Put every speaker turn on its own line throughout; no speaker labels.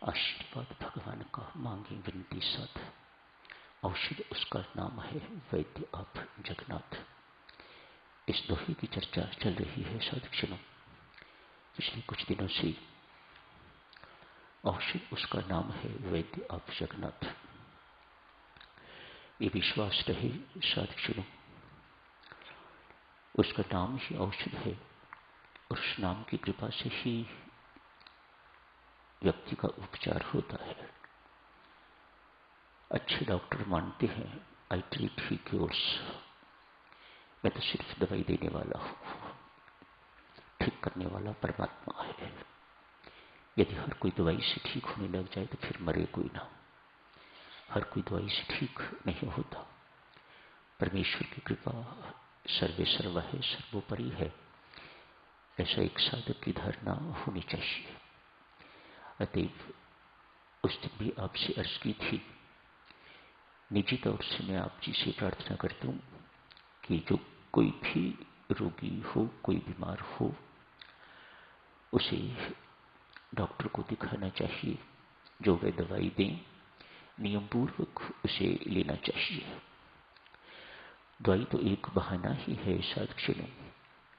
आशीर्वाद भगवान का मांगे विनती साथ। औषध उसका नाम है वैद्य आप जगन्नाथ। इस दोहे की चर्चा चल रही है साधुजनों पिछले कुछ दिनों से। औषध उसका नाम है वैद्य आप जगन्नाथ। ये विश्वास रहे साधुजनों, उसका नाम ही औषध है। उस नाम की कृपा से ही व्यक्ति का उपचार होता है। अच्छे डॉक्टर मानते हैं आई ट्रीट ही क्योर्स, मैं तो सिर्फ दवाई देने वाला हूं, ठीक करने वाला परमात्मा है। यदि हर कोई दवाई से ठीक होने लग जाए तो फिर मरे कोई ना। हर कोई दवाई से ठीक नहीं होता। परमेश्वर की कृपा सर्वे सर्वा है, सर्वोपरि है, ऐसा एक साधक की धारणा होनी चाहिए। अतएव उस दिन भी आपसे अर्ज की थी, निजी तौर से मैं आप जी से प्रार्थना करता हूं कि जो कोई भी रोगी हो, कोई बीमार हो, उसे डॉक्टर को दिखाना चाहिए। जो वे दवाई दें नियम पूर्वक उसे लेना चाहिए। दवाई तो एक बहाना ही है साधुजनों।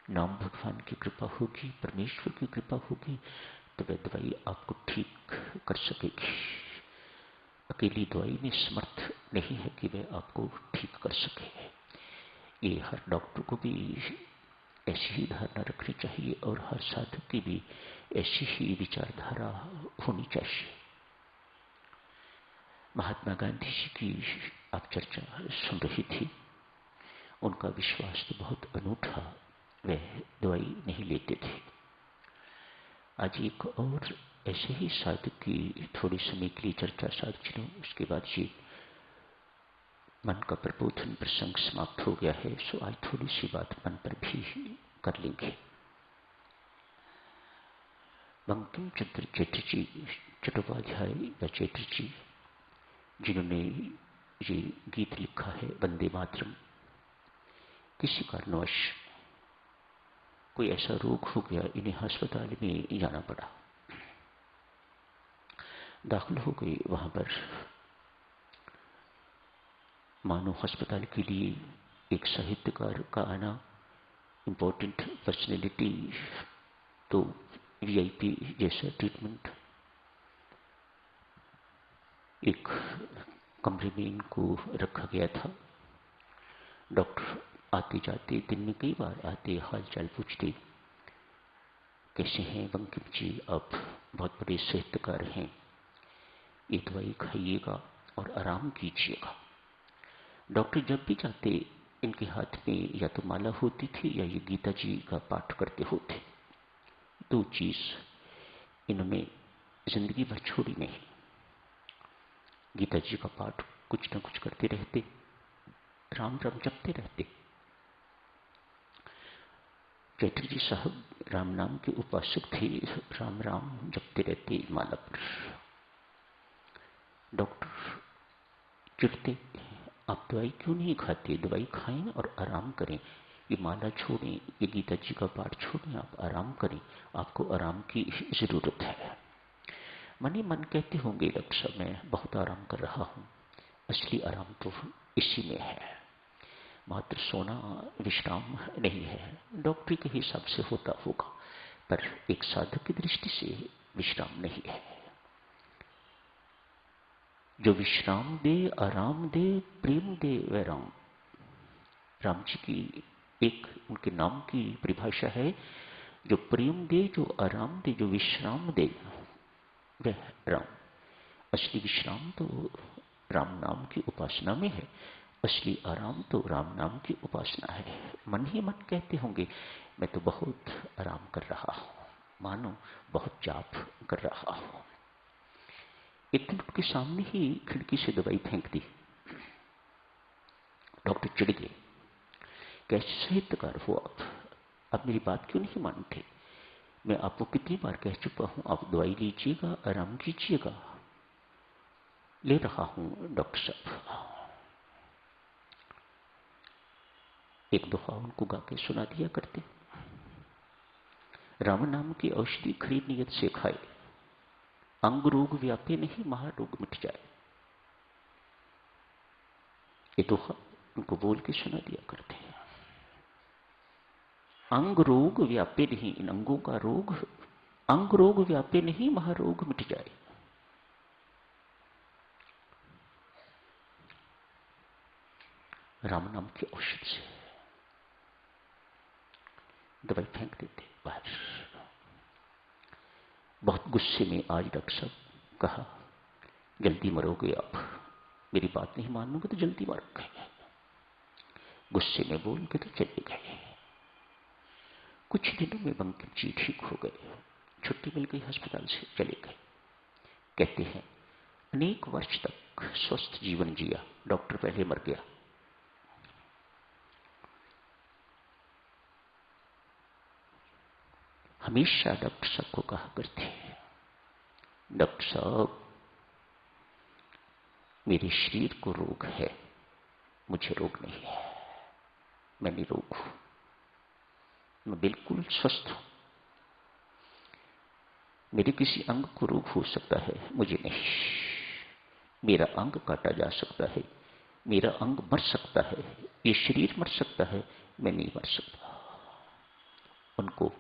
नाम भगवान की कृपा होगी, परमेश्वर की कृपा होगी तो वह दवाई आपको ठीक कर सकेगी। अकेली दवाई में समर्थ नहीं है कि वह आपको ठीक कर सके। ये हर डॉक्टर को भी ऐसी ही धारणा रखनी चाहिए और हर साधक की भी ऐसी ही विचारधारा होनी चाहिए। महात्मा गांधी जी की आप चर्चा सुन रही थी। उनका विश्वास तो बहुत अनूठा, वह दवाई नहीं लेते थे। आज एक और ऐसे ही साधक की थोड़ी समय के लिए चर्चा साधक, उसके बाद ये मन का प्रबोधन प्रसंग समाप्त हो गया है। सो आज थोड़ी सी बात मन पर भी कर लेंगे। बंकिम चंद्र चटर्जी चट्टोपाध्याय या चटर्जी, जिन्होंने ये गीत लिखा है वंदे मातरम, किसी कारणवश कोई ऐसा रोग हो गया, इन्हें अस्पताल में जाना पड़ा। दाखिल हो गए वहां पर। मानो अस्पताल के लिए एक साहित्यकार का आना, इम्पोर्टेंट पर्सनैलिटी, तो वीआईपी जैसा ट्रीटमेंट। एक कमरे में इनको रखा गया था। डॉक्टर आते जाते, दिन में कई बार आते, हाल चाल पूछते, कैसे हैं बंकिम जी, आप बहुत बड़े साहित्यकार हैं, ये दवाई खाइएगा और आराम कीजिएगा। डॉक्टर जब भी जाते इनके हाथ में या तो माला होती थी या ये गीता जी का पाठ करते होते। दो चीज इन्होंने जिंदगी भर छोड़ी नहीं। गीता जी का पाठ कुछ न कुछ करते रहते, राम राम जपते रहते। चटर्जी साहब राम नाम के उपासक थे, राम राम जपते रहते माला पर। डॉक्टर चिढ़ते, आप दवाई क्यों नहीं खाते, दवाई खाएं और आराम करें, ये माला छोड़ें, ये गीता जी का पाठ छोड़ें, आप आराम करें, आपको आराम की जरूरत है। मन ही मन कहते होंगे, डॉक्टर साहब मैं बहुत आराम कर रहा हूं, असली आराम तो इसी में है, मात्र सोना विश्राम नहीं है। डॉक्टरी के हिसाब से होता होगा, पर एक साधक की दृष्टि से विश्राम नहीं है। जो विश्राम दे, आराम दे, प्रेम दे वह राम। राम जी की एक उनके नाम की परिभाषा है, जो प्रेम दे, जो आराम दे, जो विश्राम दे वह राम। असली विश्राम तो राम नाम की उपासना में है, असली आराम तो राम नाम की उपासना है। मन ही मन कहते होंगे, मैं तो बहुत आराम कर रहा हूं, मानो बहुत जाप कर रहा हूं। एक दिन उनके सामने ही खिड़की से दवाई फेंक दी। डॉक्टर चिढ़ गए, कैसे साहित्यकार हो आप मेरी बात क्यों नहीं मानते? मैं आपको कितनी बार कह चुका हूं, आप दवाई लीजिएगा, आराम कीजिएगा। ले रहा हूं डॉक्टर साहब। एक दोहा उनको गा के सुना दिया करते, राम नाम की औषधि खरी नियत से खाए, अंग रोग व्यापे नहीं महारोग मिट जाए। ये तो उनको बोल के सुना दिया करते हैं। अंग रोग व्यापे नहीं, इन अंगों का रोग, अंग रोग व्यापे नहीं महारोग मिट जाए। राम नाम की औषध से दवाई फेंक देते बाहर। बहुत गुस्से में आज डॉक्टर साहब कहा, जल्दी मरोगे आप, मेरी बात नहीं मानोगे तो जल्दी मरोगे। गुस्से में बोल के तो चले गए। कुछ दिनों में बंकिम जी ठीक हो गए, छुट्टी मिल गई अस्पताल से, चले गए। कहते हैं अनेक वर्ष तक स्वस्थ जीवन जिया, डॉक्टर पहले मर गया। हमेशा डॉक्टर साहब को कहा करते हैं, डॉक्टर साहब मेरे शरीर को रोग है, मुझे रोग नहीं है, मैं निरोग हूं, मैं बिल्कुल स्वस्थ हूं। मेरे किसी अंग को रोग हो सकता है, मुझे नहीं। मेरा अंग काटा जा सकता है, मेरा अंग मर सकता है, ये शरीर मर सकता है, मैं नहीं मर सकता। उनको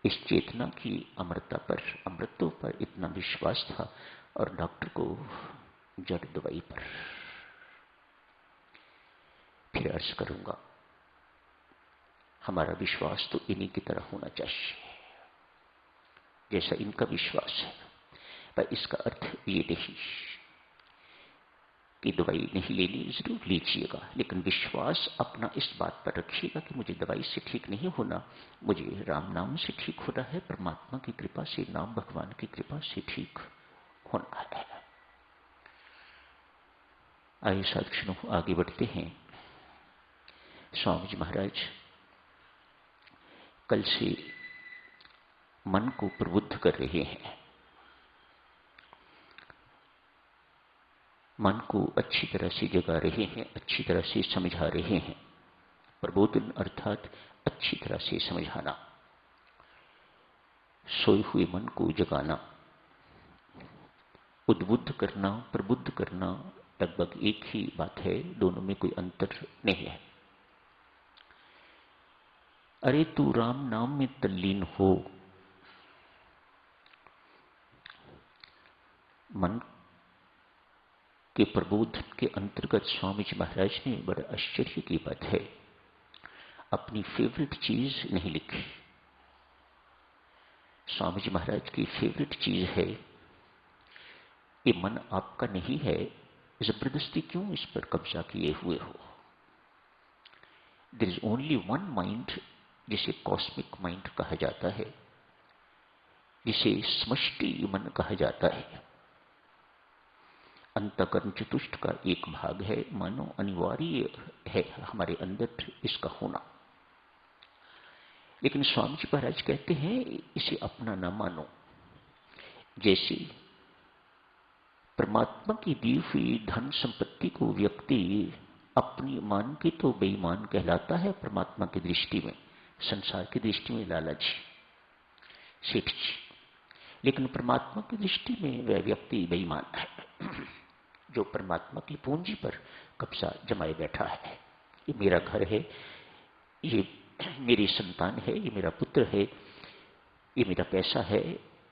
इस चेतना की अमरता पर, अमृतों पर इतना विश्वास था, और डॉक्टर को जड़ दवाई पर। फिर अर्ज करूंगा, हमारा विश्वास तो इन्हीं की तरह होना चाहिए जैसा इनका विश्वास है। पर इसका अर्थ ये नहीं कि दवाई नहीं लेनी, जरूर लीजिएगा, लेकिन विश्वास अपना इस बात पर रखिएगा कि मुझे दवाई से ठीक नहीं होना, मुझे राम नाम से ठीक होना है, परमात्मा की कृपा से, नाम भगवान की कृपा से ठीक होना है। आइए साधुजनों आगे बढ़ते हैं। स्वामी जी महाराज कल से मन को प्रबुद्ध कर रहे हैं, मन को अच्छी तरह से जगा रहे हैं, अच्छी तरह से समझा रहे हैं। प्रबोधन अर्थात अच्छी तरह से समझाना, सोए हुए मन को जगाना। उद्बुद्ध करना, प्रबुद्ध करना लगभग एक ही बात है, दोनों में कोई अंतर नहीं है। अरे तू राम नाम में तल्लीन हो, मन के प्रबोधन के अंतर्गत स्वामी जी महाराज ने बड़ा आश्चर्य की बात है, अपनी फेवरेट चीज नहीं लिखी। स्वामी जी महाराज की फेवरेट चीज है, ये मन आपका नहीं है, जबरदस्ती क्यों इस पर कब्जा किए हुए हो। There is only one mind, जिसे कॉस्मिक माइंड कहा जाता है, जिसे समष्टि मन कहा जाता है। अंतःकरण चतुष्ट का एक भाग है, मानो अनिवार्य है हमारे अंदर इसका होना। लेकिन स्वामी जी महाराज कहते हैं इसे अपना न मानो। जैसे परमात्मा की दी हुई धन संपत्ति को व्यक्ति अपनी मान के तो बेईमान कहलाता है परमात्मा की दृष्टि में, संसार की दृष्टि में लालची सेठ जी, लेकिन परमात्मा की दृष्टि में वह व्यक्ति बेईमान है जो परमात्मा की पूंजी पर कब्जा जमाए बैठा है। ये मेरा घर है, ये मेरी संतान है, ये मेरा पुत्र है, ये मेरा पैसा है,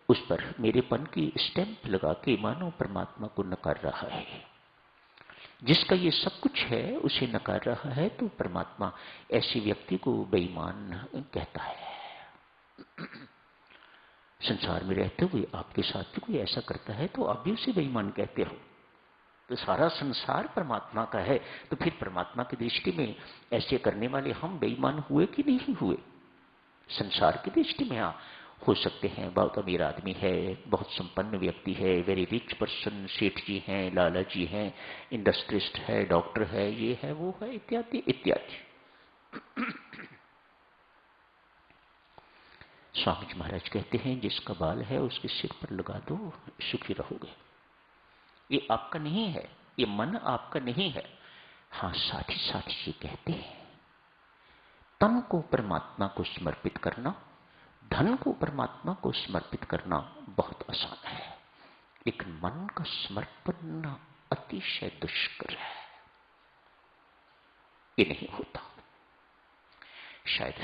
उस पर मेरेपन की स्टैंप लगा के मानो परमात्मा को नकार रहा है। जिसका ये सब कुछ है उसे नकार रहा है, तो परमात्मा ऐसे व्यक्ति को बेईमान कहता है। संसार में रहते हुए आपके साथ भी कोई ऐसा करता है तो आप भी उसे बेईमान कहते हो। तो सारा संसार परमात्मा का है, तो फिर परमात्मा की दृष्टि में ऐसे करने वाले हम बेईमान हुए कि नहीं हुए। संसार की दृष्टि में हो सकते हैं बहुत अमीर आदमी है, बहुत संपन्न व्यक्ति है, वेरी रिच पर्सन, सेठ जी हैं, लाला जी हैं, इंडस्ट्रिस्ट है, डॉक्टर है, ये है वो है, इत्यादि इत्यादि। स्वामी जी महाराज कहते हैं जिसका बाल है उसके सिर पर लगा दो, सुखी रहोगे। ये आपका नहीं है, ये मन आपका नहीं है। हाँ, साथ ही साथ ये कहते हैं तन को परमात्मा को समर्पित करना, धन को परमात्मा को समर्पित करना बहुत आसान है। लेकिन मन का समर्पण अतिशय दुष्कर है, ये नहीं होता। शायद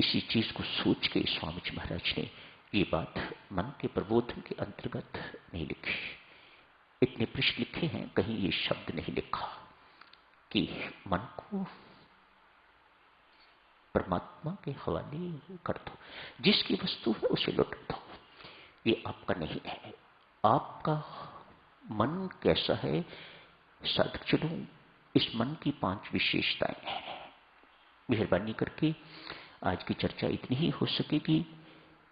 इसी चीज को सोच के स्वामी जी महाराज ने ये बात मन के प्रबोधन के अंतर्गत नहीं लिखी। इतने पृष्ठ लिखे हैं, कहीं ये शब्द नहीं लिखा कि मन को परमात्मा के हवाले कर दो, जिसकी वस्तु है उसे लौटा दो। ये आपका नहीं है। आपका मन कैसा है, साधक चलो इस मन की 5 विशेषताएं हैं। मेहरबानी करके आज की चर्चा इतनी ही हो सकेगी।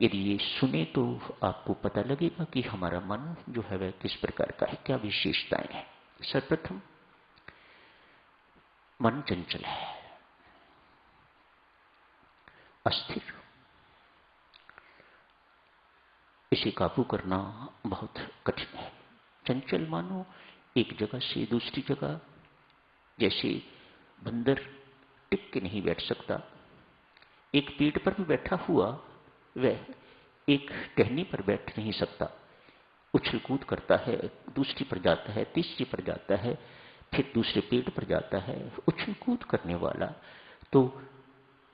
यदि ये सुने तो आपको पता लगेगा कि हमारा मन जो है वह किस प्रकार का है, क्या विशेषताएं हैं। सर्वप्रथम, मन चंचल है, अस्थिर। इसे काबू करना बहुत कठिन है। चंचल मानो एक जगह से दूसरी जगह, जैसे बंदर टिक के नहीं बैठ सकता। एक पेड़ पर भी बैठा हुआ वह एक टहनी पर बैठ नहीं सकता, उछल कूद करता है, दूसरी पर जाता है, तीसरी पर जाता है, फिर दूसरे पेड़ पर जाता है, उछल कूद करने वाला। तो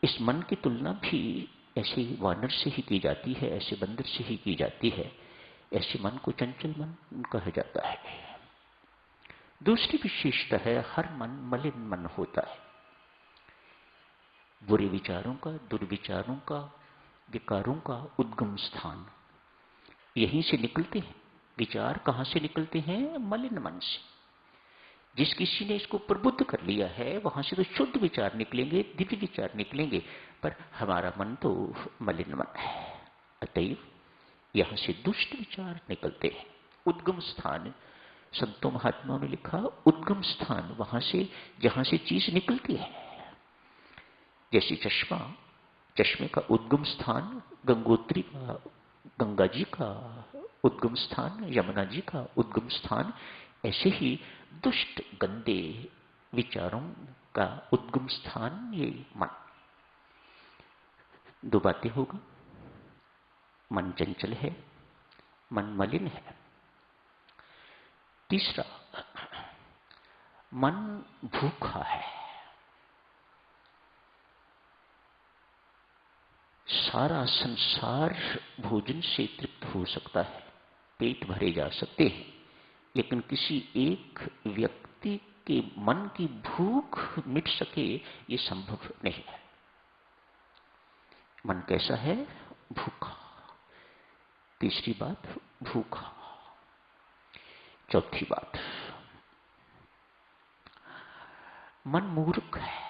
इस मन की तुलना भी ऐसे वानर से ही की जाती है, ऐसे बंदर से ही की जाती है। ऐसे मन को चंचल मन कहा जाता है। दूसरी विशेषता है, हर मन मलिन मन होता है। बुरे विचारों का, दुर्विचारों का, विकारों का उद्गम स्थान यहीं से निकलते हैं। विचार कहां से निकलते हैं? मलिन मन से। जिस किसी ने इसको प्रबुद्ध कर लिया है वहां से तो शुद्ध विचार निकलेंगे, दिव्य विचार निकलेंगे, पर हमारा मन तो मलिन मन है। अतएव यहां से दुष्ट विचार निकलते हैं। उद्गम स्थान, संतों महात्माओं ने लिखा, उद्गम स्थान वहां से जहां से चीज निकलती है। जैसे चश्मा, चश्मे का उद्गम स्थान गंगोत्री का, गंगा जी का उद्गम स्थान, यमुना जी का उद्गम स्थान, ऐसे ही दुष्ट गंदे विचारों का उद्गम स्थान ये मन। 2 बातें होगा, मन चंचल है, मन मलिन है। तीसरा, मन भूखा है। सारा संसार भोजन से तृप्त हो सकता है, पेट भरे जा सकते हैं, लेकिन किसी एक व्यक्ति के मन की भूख मिट सके ये संभव नहीं है। मन कैसा है? भूखा। तीसरी बात, भूखा। चौथी बात, मन मूर्ख है।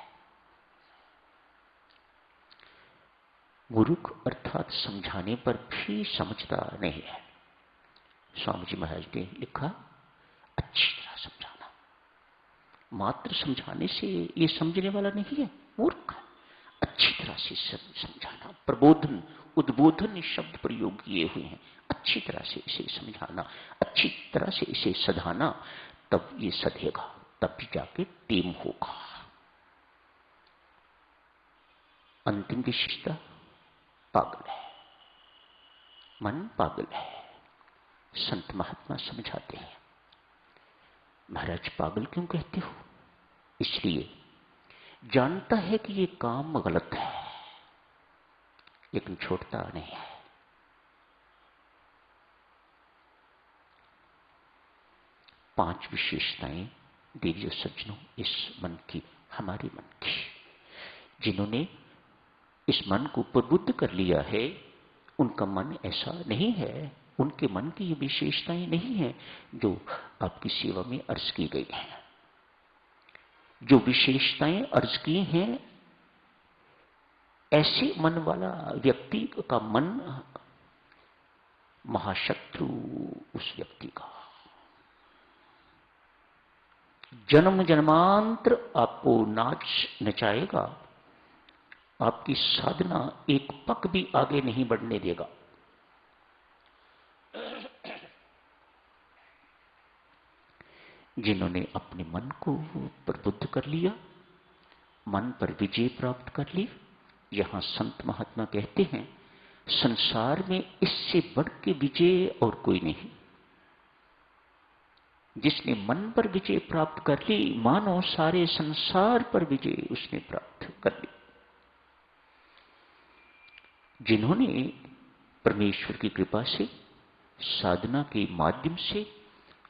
मूर्ख अर्थात समझाने पर भी समझता नहीं है। स्वामी जी महाराज ने लिखा, अच्छी तरह समझाना, मात्र समझाने से ये समझने वाला नहीं है, मूर्ख। अच्छी तरह से समझाना, प्रबोधन, उद्बोधन शब्द प्रयोग किए हुए हैं। अच्छी तरह से इसे समझाना, अच्छी तरह से इसे सधाना, तब ये सधेगा, तब भी जाके टेम होगा। अंतिम विशेषता, पागल है। मन पागल है। संत महात्मा समझाते हैं, महाराज पागल क्यों कहते हो? इसलिए जानता है कि ये काम गलत है, लेकिन छोड़ता नहीं है। पांच विशेषताएं देवियों सज्जनों इस मन की, हमारे मन की। जिन्होंने इस मन को प्रबुद्ध कर लिया है उनका मन ऐसा नहीं है, उनके मन की ये विशेषताएं नहीं है जो आपकी सेवा में अर्ज की गई हैं। जो विशेषताएं अर्ज की हैं, ऐसे मन वाला व्यक्ति का मन महाशत्रु उस व्यक्ति का। जन्म जन्मांतर आपको नाच नचाएगा, आपकी साधना एक पक भी आगे नहीं बढ़ने देगा। जिन्होंने अपने मन को प्रबुद्ध कर लिया, मन पर विजय प्राप्त कर ली, यहां संत महात्मा कहते हैं संसार में इससे बढ़ के विजय और कोई नहीं। जिसने मन पर विजय प्राप्त कर ली, मानो सारे संसार पर विजय उसने प्राप्त कर ली। जिन्होंने परमेश्वर की कृपा से, साधना के माध्यम से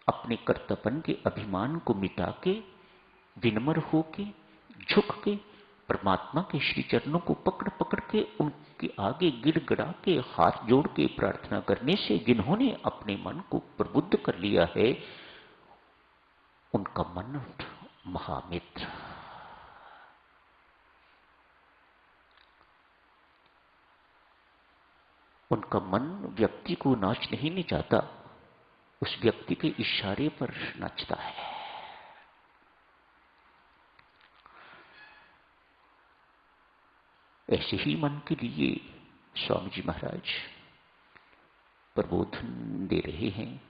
अपने कर्तव्य के अभिमान को मिटा के, विनम्र होके, झुक के, परमात्मा के श्री चरणों को पकड़ पकड़ के उनके आगे गिड़गिड़ा के, हाथ जोड़ के प्रार्थना करने से जिन्होंने अपने मन को प्रबुद्ध कर लिया है, उनका मन महामित्र। उनका मन व्यक्ति को नाच नहीं चाहता, उस व्यक्ति के इशारे पर नाचता है। ऐसे ही मन के लिए स्वामी जी महाराज प्रबोधन दे रहे हैं।